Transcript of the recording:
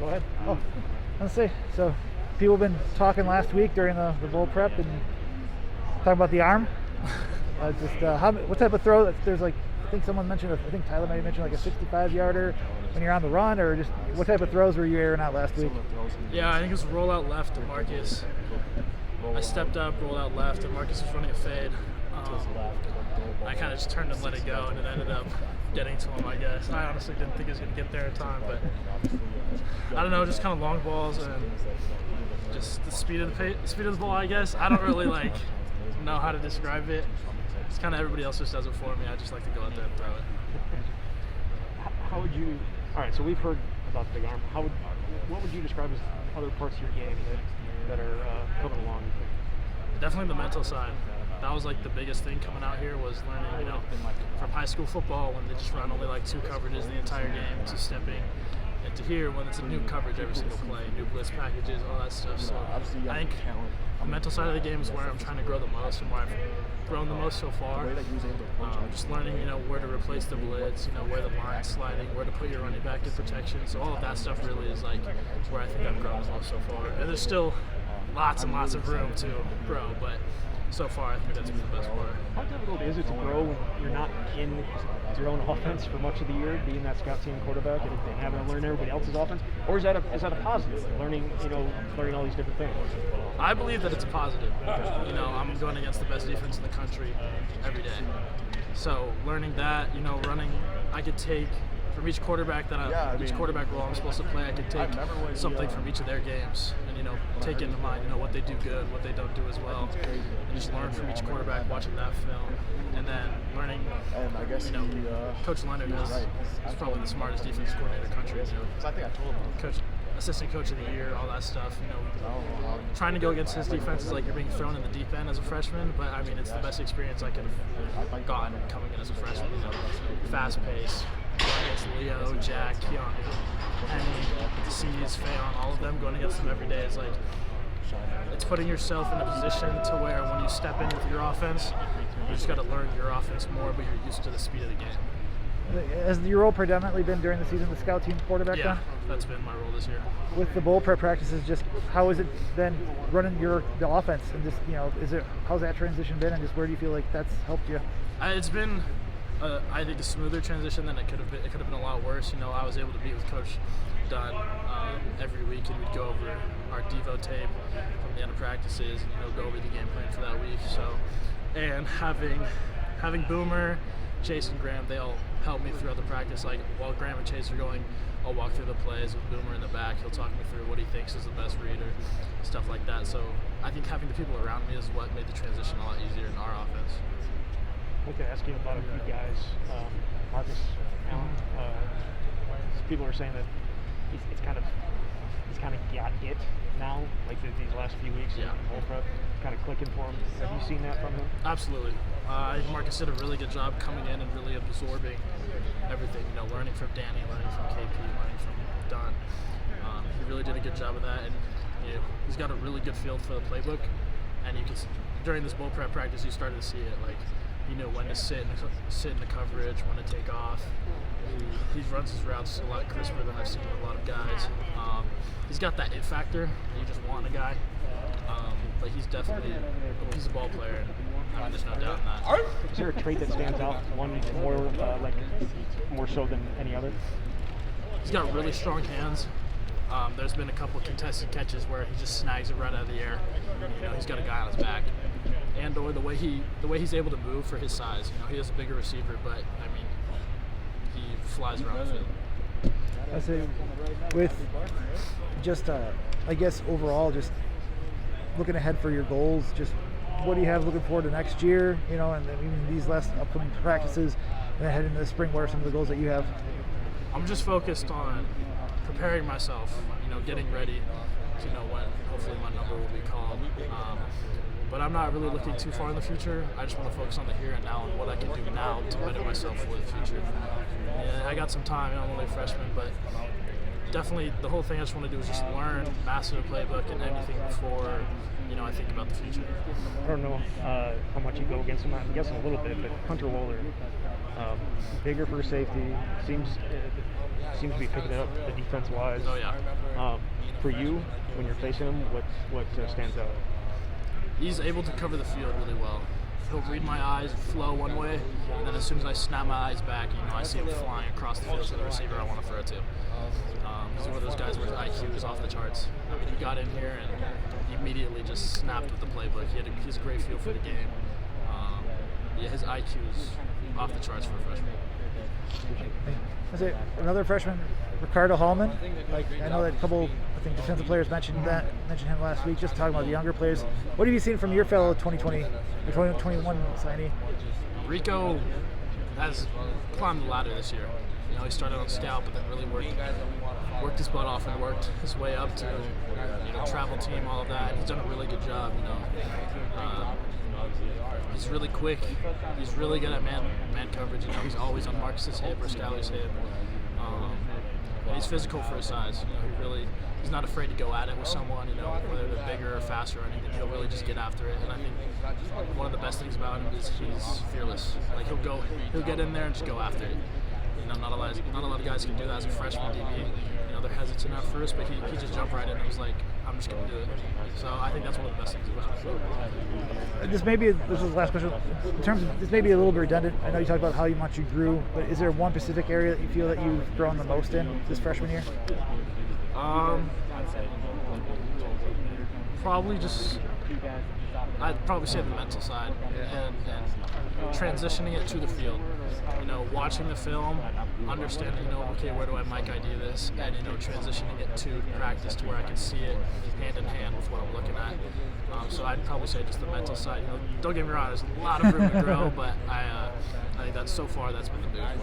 Go ahead. Oh, let's see. So, people have been talking last week during the bowl prep and talking about the arm. What type of throw? There's like, I think someone mentioned, I think Tyler might have mentioned like a 65-yarder when you're on the run, or just what type of throws were you airing out last week? Yeah, I think it was rollout left to Marcus. I stepped up, rolled out left, and Marcus was running a fade. I kind of just turned and let it go, and it ended up getting to him, I guess. I honestly didn't think he was going to get there in time, but I don't know, just kind of long balls and just the speed of the ball, I guess. I don't really know how to describe it. It's kind of everybody else just does it for me. I just like to go out there and throw it. How would you? All right, so we've heard about the big arm. What would you describe as other parts of your game that are coming along? Definitely the mental side. That was like the biggest thing coming out here was learning, from high school football when they just run only like 2 coverages the entire game to stepping, and to here when it's a new coverage every single play, new blitz packages, all that stuff. So I think the mental side of the game is where I'm trying to grow the most and where I've grown the most so far. Just learning, where to replace the blitz, where the line's sliding, where to put your running back in protection. So all of that stuff really is like where I think I've grown the most so far. And there's still lots and lots of room to grow, but so far I think that's been the best part. How difficult is it to grow when you're not in your own offense for much of the year, being that scout team quarterback and having to learn everybody else's offense? Or is that a positive, learning all these different things? I believe that it's a positive. I'm going against the best defense in the country every day. So learning that, running, I could take from each quarterback each quarterback role I'm supposed to play, I could take something from each of their games and take into mind what they do good, what they don't do as well, and just learn from each quarterback watching that film, and then learning. Coach Leonard is probably the smartest defensive coordinator in the country. Assistant coach of the year, all that stuff. Trying to go against his defense is like you're being thrown in the deep end as a freshman, but I mean it's the best experience I could have gotten coming in as a freshman. Fast pace. Against Leo, Jack, Keanu, Penny, C's, Fayon, all of them, going against them every day is like, it's putting yourself in a position to where when you step in with your offense, you just got to learn your offense more, but you're used to the speed of the game. Has your role predominantly been during the season the scout team quarterback? Yeah, that's been my role this year. With the bowl prep practices, just how has it been running the offense, and just how's that transition been, and just where do you feel like that's helped you? It's been I think a smoother transition than it could have been. It could have been a lot worse. I was able to meet with Coach Dunn every week, and we'd go over our Devo tape from the end of practices, and go over the game plan for that week. So, and having Boomer, Chase, and Graham, they all help me throughout the practice. Like while Graham and Chase are going, I'll walk through the plays with Boomer in the back. He'll talk me through what he thinks is the best reader, stuff like that. So I think having the people around me is what made the transition a lot easier in our offense. I'd like to ask you about a few guys. Marcus Allen. People are saying that he's kind of got it now, like these last few weeks. Yeah. In bowl prep, kind of clicking for him. Have you seen that from him? Absolutely. I think Marcus did a really good job coming in and really absorbing everything. Learning from Danny, learning from KP, learning from Don. He really did a good job of that, and he's got a really good feel for the playbook. And you can during this bowl prep practice, you started to see it. Like he knew when to sit in the coverage, when to take off. He runs his routes a lot crisper than I've seen with a lot of guys. He's got that it factor. You just want a guy. But he's definitely he's a ball player. I mean, there's no doubt in that. Is there a trait that stands out, one more so than any other? He's got really strong hands. There's been a couple contested catches where he just snags it right out of the air. He's got a guy on his back. And or the way he's able to move for his size. He is a bigger receiver, but I mean, he flies around the field. I say with just I guess overall, just looking ahead for your goals, just what do you have looking forward to next year? And then even these last upcoming practices, and then heading into the spring. What are some of the goals that you have? I'm just focused on preparing myself. Getting ready to know when hopefully my number will be called. But I'm not really looking too far in the future. I just want to focus on the here and now and what I can do now to better myself for the future. Yeah, I got some time. I'm only a freshman, but definitely the whole thing I just want to do is just learn, master the playbook and everything before I think about the future. I don't know how much you go against him. I'm guessing a little bit, but Hunter Wohler, bigger for safety, seems seems to be picking it up the defense wise. Oh yeah. For you, when you're facing him, what stands out? He's able to cover the field really well. He'll read my eyes, flow one way, and then as soon as I snap my eyes back, I see him flying across the field to the receiver I want to throw it to. He's one of those guys where his IQ is off the charts. I mean, he got in here and he immediately just snapped with the playbook. He has a great feel for the game. His IQ is off the charts for a freshman. I say another freshman, Rico Hallman. Like I know that a couple, I think defensive players mentioned him last week. Just talking about the younger players. What have you seen from your fellow 2020 or 2021 signee? Rico has climbed the ladder this year. He started on scout, but then really worked his butt off and worked his way up to travel team, all of that. He's done a really good job. He's really quick. He's really good at man coverage. He's always on Marcus's hip or Scally's hip. And he's physical for his size. He's not afraid to go at it with someone. Whether they're bigger or faster or anything, he'll really just get after it. And I think one of the best things about him is he's fearless. Like he'll get in there and just go after it. Not a lot of guys can do that as a freshman DB. They're hesitant at first, but he just jumped right in and was like, I'm just going to do it. So I think that's one of the best things about it. This is the last question. In terms of, this may be a little bit redundant. I know you talked about how much you grew, but is there one specific area that you feel that you've grown the most in this freshman year? I'd probably say the mental side and transitioning it to the field. Watching the film, understanding, okay, where do I mic ID this, and transitioning it to practice to where I can see it hand in hand with what I'm looking at. So I'd probably say just the mental side. Don't get me wrong, there's a lot of room to grow, but I think that's been the big part.